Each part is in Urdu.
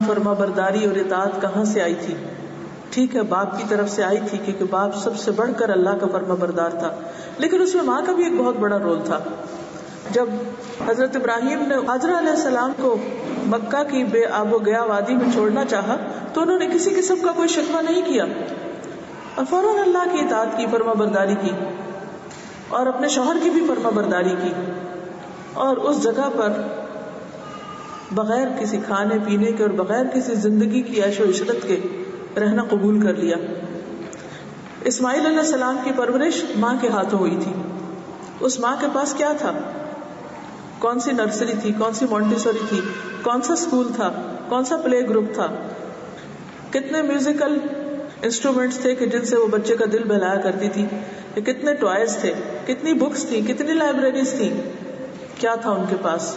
فرما برداری اور اطاعت کہاں سے آئی تھی؟ ٹھیک ہے باپ کی طرف سے آئی تھی کیونکہ باپ سب سے بڑھ کر اللہ کا فرما بردار تھا، لیکن اس میں ماں کا بھی ایک بہت بڑا رول تھا. جب حضرت ابراہیم نے حضرت علیہ السلام کو مکہ کی بے آب و گیا وادی میں چھوڑنا چاہا تو انہوں نے کسی قسم کا کوئی شکوہ نہیں کیا اور فوراً اللہ کی اطاعت کی، فرما برداری کی اور اپنے شوہر کی بھی فرما برداری کی، اور اس جگہ پر بغیر کسی کھانے پینے کے اور بغیر کسی زندگی کی عیش و عشرت کے رہنا قبول کر لیا. اسماعیل علیہ السلام کی پرورش ماں کے ہاتھوں ہوئی تھی. اس ماں کے پاس کیا تھا؟ کون سی نرسری تھی، کون سی مونٹیسوری تھی، کون سا اسکول تھا، کون سا پلے گروپ تھا، کتنے میوزیکل انسٹرومنٹس تھے کہ جن سے وہ بچے کا دل بہلایا کرتی تھی، کتنے ٹوائز تھے، کتنی بکس تھی، کتنی لائبریریز تھی، کیا تھا ان کے پاس؟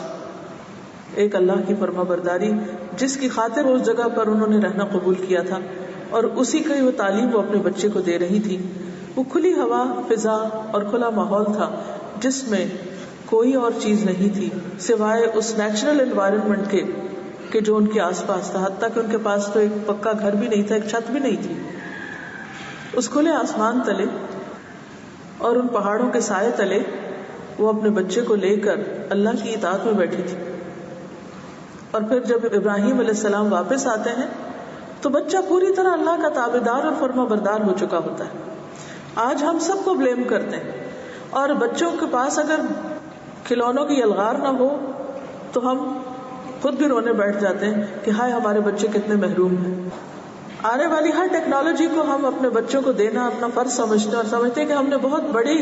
ایک اللہ کی فرما برداری جس کی خاطر اس جگہ پر انہوں نے رہنا قبول کیا تھا، اور اسی کی وہ تعلیم وہ اپنے بچے کو دے رہی تھی. وہ کھلی ہوا، فضا اور کھلا ماحول تھا جس میں کوئی اور چیز نہیں تھی سوائے اس نیچرل انوائرمنٹ کے کہ جو ان کے آس پاس تھا. حتیٰ کہ ان کے پاس تو ایک پکا گھر بھی نہیں تھا، ایک چھت بھی نہیں تھی. اس کھلے آسمان تلے اور ان پہاڑوں کے سائے تلے وہ اپنے بچے کو لے کر اللہ کی اطاعت میں بیٹھی تھی. اور پھر جب ابراہیم علیہ السلام واپس آتے ہیں تو بچہ پوری طرح اللہ کا تابعدار اور فرما بردار ہو چکا ہوتا ہے. آج ہم سب کو بلیم کرتے ہیں، اور بچوں کے پاس اگر کھلونوں کی الغار نہ ہو تو ہم خود بھی رونے بیٹھ جاتے ہیں کہ ہائے ہمارے بچے کتنے محروم ہیں. آنے والی ہر ٹیکنالوجی کو ہم اپنے بچوں کو دینا اپنا فرض سمجھتے ہیں اور سمجھتے ہیں کہ ہم نے بہت بڑی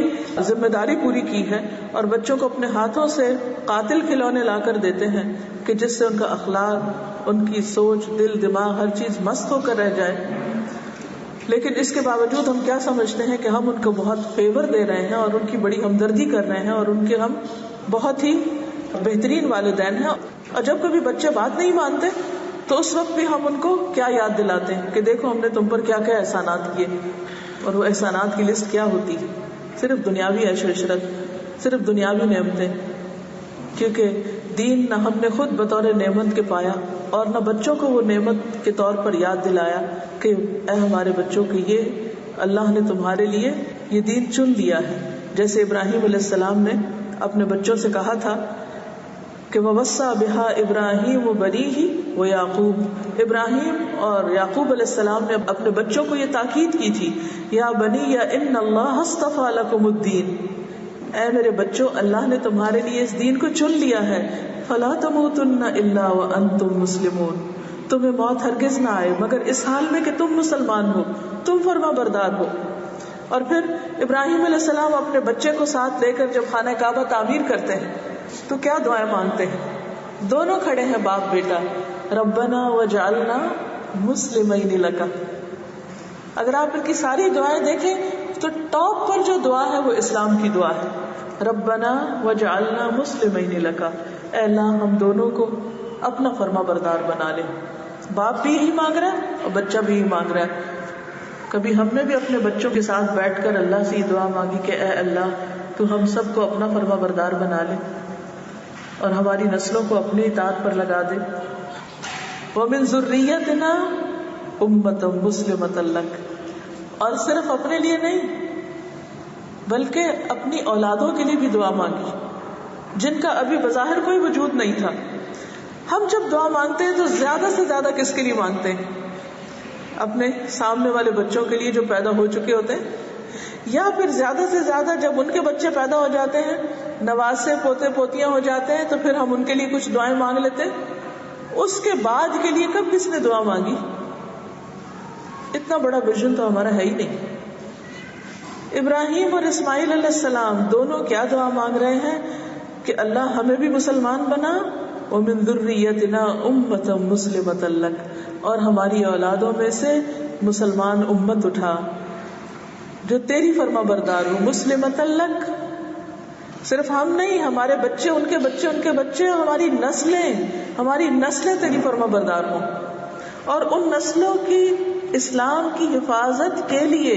ذمہ داری پوری کی ہے، اور بچوں کو اپنے ہاتھوں سے قاتل کھلونے لا کر دیتے ہیں کہ جس سے ان کا اخلاق، ان کی سوچ، دل، دماغ، ہر چیز مست ہو کر رہ جائے. لیکن اس کے باوجود ہم کیا سمجھتے ہیں کہ ہم ان کو بہت فیور دے رہے ہیں اور ان کی بڑی ہمدردی کر رہے ہیں اور ان کے ہم بہت ہی بہترین والدین ہیں. اور جب کبھی بچے بات نہیں مانتے تو اس وقت بھی ہم ان کو کیا یاد دلاتے ہیں کہ دیکھو ہم نے تم پر کیا کیا احسانات کیے. اور وہ احسانات کی لسٹ کیا ہوتی ہے؟ صرف دنیاوی عیش و عشرت، صرف دنیاوی نعمتیں. کیونکہ دین نہ ہم نے خود بطور نعمت کے پایا اور نہ بچوں کو وہ نعمت کے طور پر یاد دلایا کہ اے ہمارے بچوں کہ یہ اللہ نے تمہارے لیے یہ دین چن لیا ہے. جیسے ابراہیم علیہ السلام نے اپنے بچوں سے کہا تھا کہ وَوَصَّى بِهَا إِبْرَاهِيمُ بَنِيهِ وَيَعْقُوبُ. ابراہیم اور یعقوب علیہ السلام نے اپنے بچوں کو یہ تاکید کی تھی، یا بنی ان اللہ اصطفى لكم الدین، اے میرے بچوں اللہ نے تمہارے لیے اس دین کو چن لیا ہے. فلا تموتن الا وانتم مسلمون، تمہیں موت ہرگز نہ آئے مگر اس حال میں کہ تم مسلمان ہو، تم فرما بردار ہو. اور پھر ابراہیم علیہ السلام اپنے بچے کو ساتھ لے کر جب خانہ کعبہ تعمیر کرتے ہیں تو کیا دعائیں مانگتے ہیں؟ دونوں کھڑے ہیں باپ بیٹا، ربنا وجعلنا مسلمین لک. اگر آپ ان کی ساری دعائیں دیکھیں تو ٹاپ پر جو دعا ہے وہ اسلام کی دعا ہے، ربنا وجعلنا مسلمین لک، اے اللہ ہم دونوں کو اپنا فرما بردار بنا لے. باپ بھی یہی مانگ رہا ہے اور بچہ بھی یہی مانگ رہا ہے. کبھی ہم نے بھی اپنے بچوں کے ساتھ بیٹھ کر اللہ سے یہ دعا مانگی کہ اے اللہ تو ہم سب کو اپنا فرما بردار بنا لے اور ہماری نسلوں کو اپنی اطاعت پر لگا دے. وَمِن ذُرِّيَّتِنَا أُمَّةً مُسْلِمَةً لَكَ، اور صرف اپنے لیے نہیں بلکہ اپنی اولادوں کے لیے بھی دعا مانگی جن کا ابھی بظاہر کوئی وجود نہیں تھا. ہم جب دعا مانگتے ہیں تو زیادہ سے زیادہ کس کے لیے مانگتے ہیں؟ اپنے سامنے والے بچوں کے لیے جو پیدا ہو چکے ہوتے ہیں، یا پھر زیادہ سے زیادہ جب ان کے بچے پیدا ہو جاتے ہیں، نواسے پوتے پوتیاں ہو جاتے ہیں تو پھر ہم ان کے لیے کچھ دعائیں مانگ لیتے ہیں. اس کے بعد کے لیے کب کس نے دعا مانگی؟ اتنا بڑا ویژن تو ہمارا ہے ہی نہیں. ابراہیم اور اسماعیل علیہ السلام دونوں کیا دعا مانگ رہے ہیں کہ اللہ ہمیں بھی مسلمان بنا، وَمِن ذُرِّيَّتِنَا أُمَّةً مُسْلِمَةً لَكَ، اور ہماری اولادوں میں سے مسلمان امت اٹھا جو تیری فرما بردار ہو. مسلمۃ لک، صرف ہم نہیں، ہمارے بچے، ان کے بچے، ان کے بچے، ہماری نسلیں تیری فرما بردار ہوں. اور ان نسلوں کی اسلام کی حفاظت کے لیے،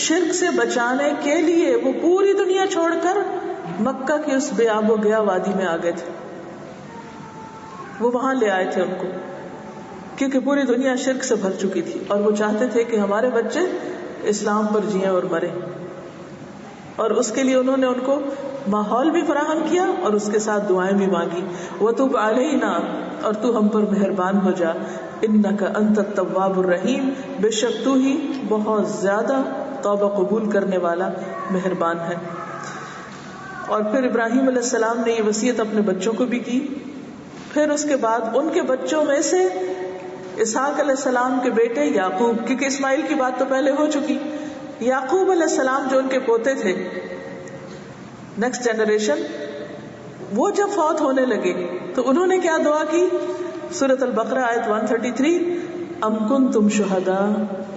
شرک سے بچانے کے لیے وہ پوری دنیا چھوڑ کر مکہ کی اس بے آب و گیا وادی میں آ گئے تھے. وہ وہاں لے آئے تھے ان کو. کیونکہ پوری دنیا شرک سے بھر چکی تھی اور وہ چاہتے تھے کہ ہمارے بچے اسلام پر جئیں اور مریں، اور اس کے لیے انہوں نے ان کو ماحول بھی فراہم کیا اور اس کے ساتھ دعائیں بھی مانگی. وَتُبْ عَلَيْنَا، اور تو ہم پر مہربان ہو جا، اِنَّكَ أَنْتَ التَّوَّابُ الرَّحِيمُ، بے شک تو ہی بہت زیادہ توبہ قبول کرنے والا مہربان ہے. اور پھر ابراہیم علیہ السلام نے یہ وصیت اپنے بچوں کو بھی کی. پھر اس کے بعد ان کے بچوں میں سے اسحاق علیہ السلام کے بیٹے یعقوب، کیونکہ اسماعیل کی بات تو پہلے ہو چکی، یعقوب علیہ السلام جو ان کے پوتے تھے، نیکسٹ جنریشن، وہ جب فوت ہونے لگے تو انہوں نے کیا دعا کی؟ سورۃ البقرہ آیت 133، ام کنتم شہداء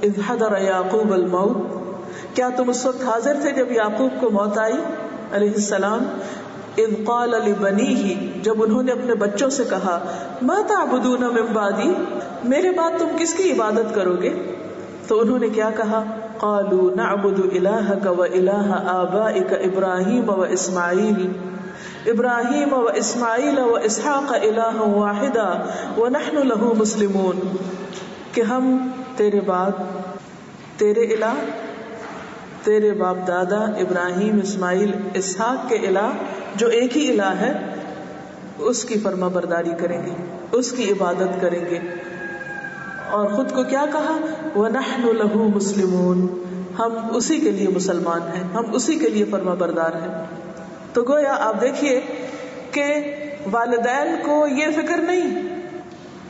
اذ حضر یعقوب الموت، کیا تم اس وقت حاضر تھے جب یعقوب کو موت آئی علیہ السلام، اذ قال لبنیہ، جب انہوں نے اپنے بچوں سے کہا، ما تعبدون من بعدی، میرے بعد تم کس کی عبادت کرو گے؟ تو انہوں نے کیا کہا؟ قالوا نعبد الہک و الہ آبائک ابراہیم و اسماعیل، ابراہیم و اسماعیل و اسحاق الہ واحدا ونحن له مسلمون، کہ ہم تیرے بعد تیرے الہ، تیرے باپ دادا ابراہیم اسماعیل اسحاق کے الہ جو ایک ہی الہ ہے اس کی فرما برداری کریں گے، اس کی عبادت کریں گے. اور خود کو کیا کہا؟ وَنَحْنُ لَهُ مُسْلِمُونَ، ہم اسی کے لیے مسلمان ہیں، ہم اسی کے لیے فرما بردار ہیں. تو گویا آپ دیکھیے کہ والدین کو یہ فکر نہیں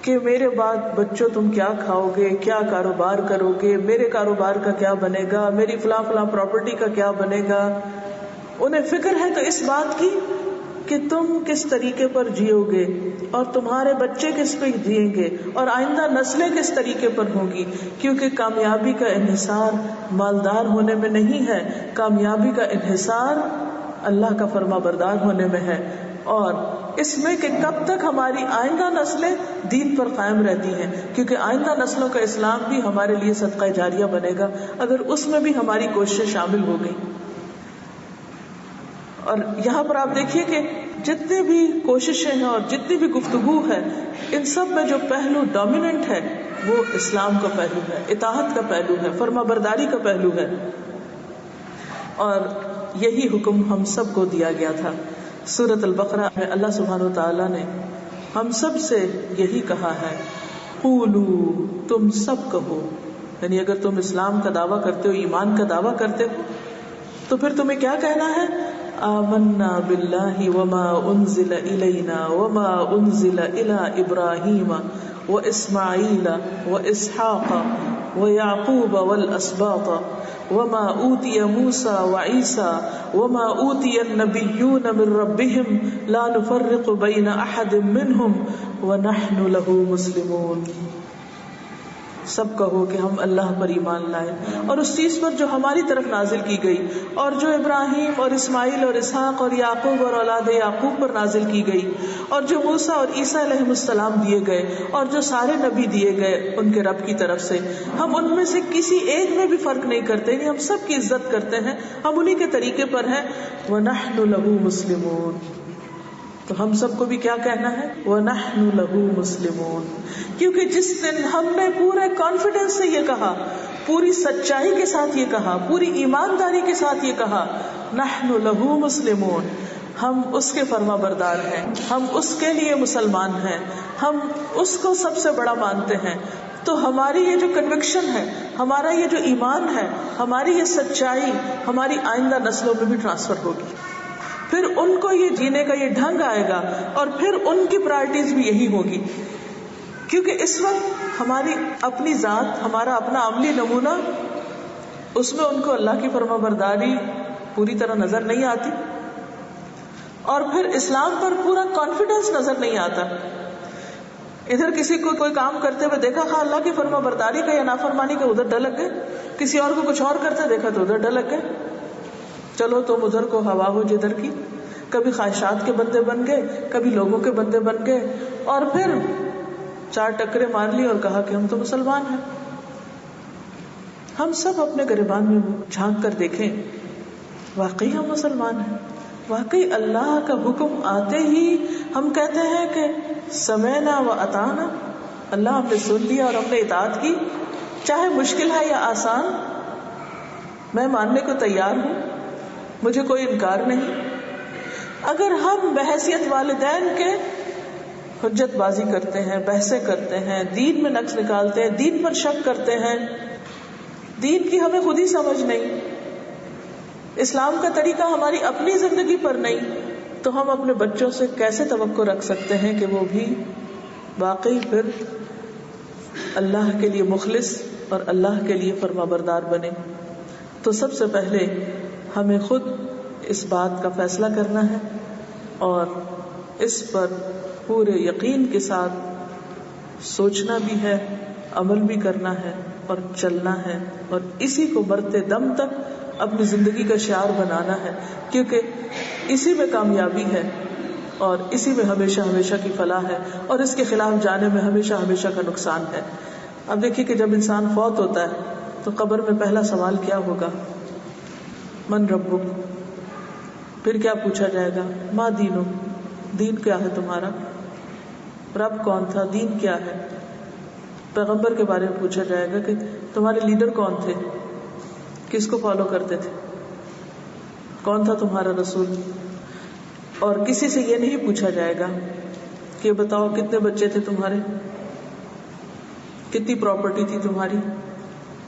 کہ میرے بعد بچوں تم کیا کھاؤ گے، کیا کاروبار کرو گے، میرے کاروبار کا کیا بنے گا، میری فلاں فلاں پراپرٹی کا کیا بنے گا. انہیں فکر ہے تو اس بات کی کہ تم کس طریقے پر جیو گے اور تمہارے بچے کس پہ جئیں گے اور آئندہ نسلیں کس طریقے پر ہوں گی. کیونکہ کامیابی کا انحصار مالدار ہونے میں نہیں ہے، کامیابی کا انحصار اللہ کا فرما بردار ہونے میں ہے، اور اس میں کہ کب تک ہماری آئندہ نسلیں دین پر قائم رہتی ہیں، کیونکہ آئندہ نسلوں کا اسلام بھی ہمارے لیے صدقہ جاریہ بنے گا اگر اس میں بھی ہماری کوششیں شامل ہو گئی. اور یہاں پر آپ دیکھیے کہ جتنے بھی کوششیں ہیں اور جتنی بھی گفتگو ہے، ان سب میں جو پہلو ڈومیننٹ ہے وہ اسلام کا پہلو ہے، اطاعت کا پہلو ہے، فرما برداری کا پہلو ہے. اور یہی حکم ہم سب کو دیا گیا تھا. سورۃ البقرہ میں اللہ سبحانہ و تعالیٰ نے ہم سب سے یہی کہا ہے، قولوا، تم سب کہو، یعنی اگر تم اسلام کا دعویٰ کرتے ہو، ایمان کا دعویٰ کرتے ہو، تو پھر تمہیں کیا کہنا ہے؟ آمنا باللہ وما انزل الینا وما انزل الی ابراہیم واسماعیل واسحاق ویعقوب والاسباط وما اوتی موسیٰ وعیسیٰ وما اوتی النبیون من ربهم لا نفرق بین احد منہم ونحن له مسلمون. سب کہو کہ ہم اللہ پر ایمان لائے اور اس چیز پر جو ہماری طرف نازل کی گئی اور جو ابراہیم اور اسماعیل اور اسحاق اور یعقوب اور اولاد یعقوب پر نازل کی گئی اور جو موسیٰ اور عیسیٰ علیہ السلام دیے گئے اور جو سارے نبی دیے گئے ان کے رب کی طرف سے. ہم ان میں سے کسی ایک میں بھی فرق نہیں کرتے، یعنی ہم سب کی عزت کرتے ہیں، ہم انہی کے طریقے پر ہیں. وَنَحْنُ لَهُ مُسْلِمُونَ، تو ہم سب کو بھی کیا کہنا ہے؟ وَنَحْنُ لَهُ مُسْلِمُونَ. کیونکہ جس دن ہم نے پورے کانفیڈنس سے یہ کہا، پوری سچائی کے ساتھ یہ کہا، پوری ایمانداری کے ساتھ یہ کہا، نَحْنُ لَهُ مُسْلِمُونَ، ہم اس کے فرما بردار ہیں، ہم اس کے لیے مسلمان ہیں، ہم اس کو سب سے بڑا مانتے ہیں، تو ہماری یہ جو کنوکشن ہے، ہمارا یہ جو ایمان ہے، ہماری یہ سچائی ہماری آئندہ نسلوں میں بھی ٹرانسفر ہوگی. پھر ان کو یہ جینے کا یہ ڈھنگ آئے گا اور پھر ان کی پرائرٹیز بھی یہی ہوگی. کیونکہ اس وقت ہماری اپنی ذات، ہمارا اپنا عملی نمونہ، اس میں ان کو اللہ کی فرما برداری پوری طرح نظر نہیں آتی، اور پھر اسلام پر پورا کانفیڈنس نظر نہیں آتا. ادھر کسی کو کوئی کام کرتے ہوئے دیکھا، ہاں اللہ کی فرما برداری کا یا نافرمانی کا، ادھر ڈلک گئے. کسی اور کو کچھ اور کرتے دیکھا تو ادھر ڈلک گئے. چلو تم ادھر کو ہوا ہو جدھر کی، کبھی خواہشات کے بندے بن گئے، کبھی لوگوں کے بندے بن گئے، اور پھر 4 ٹکرے مار لی اور کہا کہ ہم تو مسلمان ہیں. ہم سب اپنے گریبان میں جھانک کر دیکھیں، واقعی ہم مسلمان ہیں؟ واقعی اللہ کا حکم آتے ہی ہم کہتے ہیں کہ سمعنا و اطعنا، اللہ ہم نے سن لیا اور ہم نے اطاعت کی، چاہے مشکل ہے یا آسان، میں ماننے کو تیار ہوں، مجھے کوئی انکار نہیں۔ اگر ہم بحیثیت والدین کے حجت بازی کرتے ہیں، بحثیں کرتے ہیں، دین میں نقص نکالتے ہیں، دین پر شک کرتے ہیں، دین کی ہمیں خود ہی سمجھ نہیں، اسلام کا طریقہ ہماری اپنی زندگی پر نہیں، تو ہم اپنے بچوں سے کیسے توقع رکھ سکتے ہیں کہ وہ بھی واقعی پھر اللہ کے لیے مخلص اور اللہ کے لیے فرمانبردار بنے؟ تو سب سے پہلے ہمیں خود اس بات کا فیصلہ کرنا ہے اور اس پر پورے یقین کے ساتھ سوچنا بھی ہے، عمل بھی کرنا ہے اور چلنا ہے، اور اسی کو مرتے دم تک اپنی زندگی کا شعار بنانا ہے، کیونکہ اسی میں کامیابی ہے اور اسی میں ہمیشہ ہمیشہ کی فلاح ہے، اور اس کے خلاف جانے میں ہمیشہ ہمیشہ کا نقصان ہے۔ اب دیکھیے کہ جب انسان فوت ہوتا ہے تو قبر میں پہلا سوال کیا ہوگا؟ من ربک، پھر کیا پوچھا جائے گا؟ ما دینک، دین کیا ہے تمہارا؟ رب کون تھا؟ دین کیا ہے؟ پیغمبر کے بارے میں پوچھا جائے گا کہ تمہارے لیڈر کون تھے، کس کو فالو کرتے تھے، کون تھا تمہارا رسول؟ اور کسی سے یہ نہیں پوچھا جائے گا کہ بتاؤ کتنے بچے تھے تمہارے، کتنی پراپرٹی تھی تمہاری،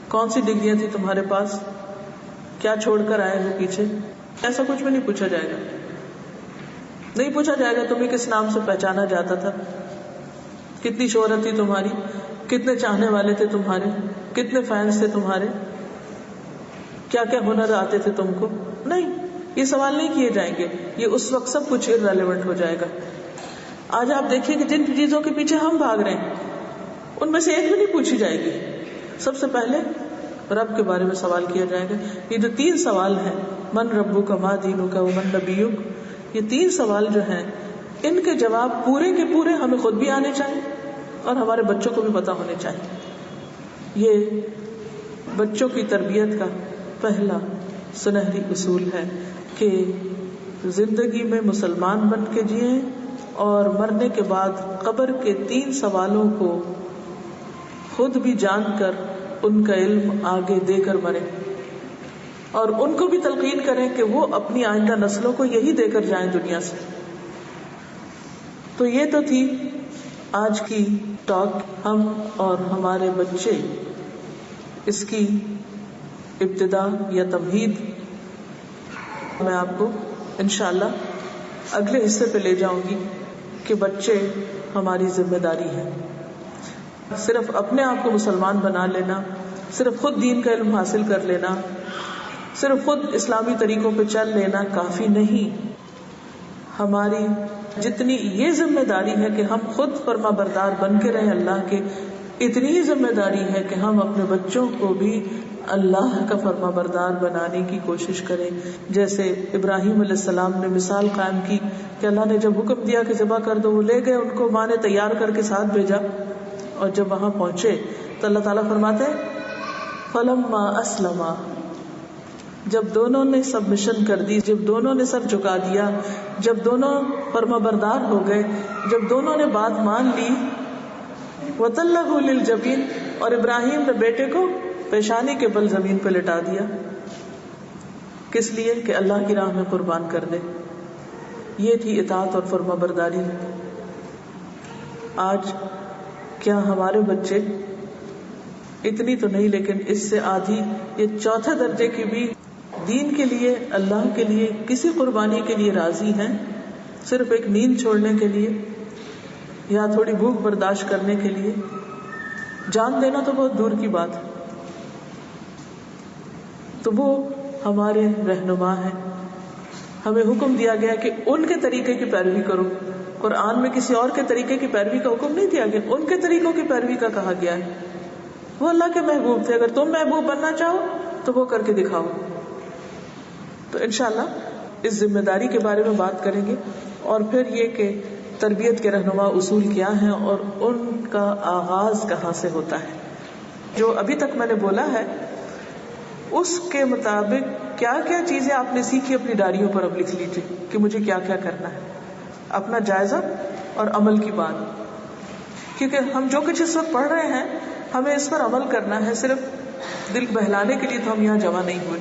کون سی ڈگریاں تھی تمہارے پاس، کیا چھوڑ کر آئے ہو پیچھے، ایسا کچھ بھی نہیں پوچھا جائے گا۔ نہیں پوچھا جائے گا تمہیں کس نام سے پہچانا جاتا تھا، کتنی شہرت تھی تمہاری، کتنے چاہنے والے تھے تمہارے، کتنے فینس تھے تمہارے، کیا کیا ہنر آتے تھے تم کو، نہیں، یہ سوال نہیں کیے جائیں گے، یہ اس وقت سب کچھ irrelevant ہو جائے گا۔ آج آپ دیکھیے کہ جن چیزوں کے پیچھے ہم بھاگ رہے ہیں ان میں سے ایک بھی نہیں پوچھی جائے گی، سب سے پہلے رب کے بارے میں سوال کیا جائے گا۔ یہ جو 3 سوال ہیں، من ربک، ما دینک ومن نبیک، یہ 3 سوال جو ہیں ان کے جواب پورے کے پورے ہمیں خود بھی آنے چاہیے اور ہمارے بچوں کو بھی پتا ہونے چاہیے۔ یہ بچوں کی تربیت کا پہلا سنہری اصول ہے کہ زندگی میں مسلمان بن کے جئیں اور مرنے کے بعد قبر کے 3 سوالوں کو خود بھی جان کر ان کا علم آگے دے کر مریں، اور ان کو بھی تلقین کریں کہ وہ اپنی آئندہ نسلوں کو یہی دے کر جائیں دنیا سے۔ تو یہ تو تھی آج کی ٹاک، ہم اور ہمارے بچے، اس کی ابتدا یا تمہید میں آپ کو انشاءاللہ اگلے حصے پہ لے جاؤں گی کہ بچے ہماری ذمہ داری ہے۔ صرف اپنے آپ کو مسلمان بنا لینا، صرف خود دین کا علم حاصل کر لینا، صرف خود اسلامی طریقوں پہ چل لینا کافی نہیں۔ ہماری جتنی یہ ذمہ داری ہے کہ ہم خود فرما بردار بن کے رہیں اللہ کے، اتنی ہی ذمہ داری ہے کہ ہم اپنے بچوں کو بھی اللہ کا فرما بردار بنانے کی کوشش کریں۔ جیسے ابراہیم علیہ السلام نے مثال قائم کی کہ اللہ نے جب حکم دیا کہ ذبح کر دو، وہ لے گئے، ان کو ماں نے تیار کر کے ساتھ بھیجا، اور جب وہاں پہنچے تو اللہ تعالیٰ فرماتے ہیں فلما اسلما، جب دونوں نے سبمشن کر دی، جب دونوں نے سر جھکا دیا، جب دونوں فرما بردار ہو گئے، جب دونوں نے بات مان لی، وَتَلَّهُ لِلْجَبِينِ، اور ابراہیم نے بیٹے کو پیشانی کے بل زمین پہ لٹا دیا، کس لیے کہ اللہ کی راہ میں قربان کر دے۔ یہ تھی اطاعت اور فرما برداری۔ آج کیا ہمارے بچے اتنی تو نہیں لیکن اس سے آدھی، یہ 4تھے درجے کی بھی دین کے لیے، اللہ کے لیے کسی قربانی کے لیے راضی ہیں، صرف ایک نیند چھوڑنے کے لیے یا تھوڑی بھوک برداشت کرنے کے لیے؟ جان دینا تو بہت دور کی بات ہے۔ تو وہ ہمارے رہنما ہیں، ہمیں حکم دیا گیا کہ ان کے طریقے کی پیروی کرو۔ قرآن میں کسی اور کے طریقے کی پیروی کا حکم نہیں دیا گیا، ان کے طریقوں کی پیروی کا کہا گیا ہے۔ وہ اللہ کے محبوب تھے، اگر تم محبوب بننا چاہو تو وہ کر کے دکھاؤ۔ تو انشاءاللہ اس ذمہ داری کے بارے میں بات کریں گے، اور پھر یہ کہ تربیت کے رہنما اصول کیا ہیں اور ان کا آغاز کہاں سے ہوتا ہے۔ جو ابھی تک میں نے بولا ہے اس کے مطابق کیا کیا چیزیں آپ نے سیکھی اپنی ڈائریوں پر اب لکھ لیجیے کہ مجھے کیا کیا کرنا ہے، اپنا جائزہ اور عمل کی بات۔ کیونکہ ہم جو کچھ اس وقت پڑھ رہے ہیں ہمیں اس پر عمل کرنا ہے، صرف دل بہلانے کے لیے تو ہم یہاں جمع نہیں ہوئے.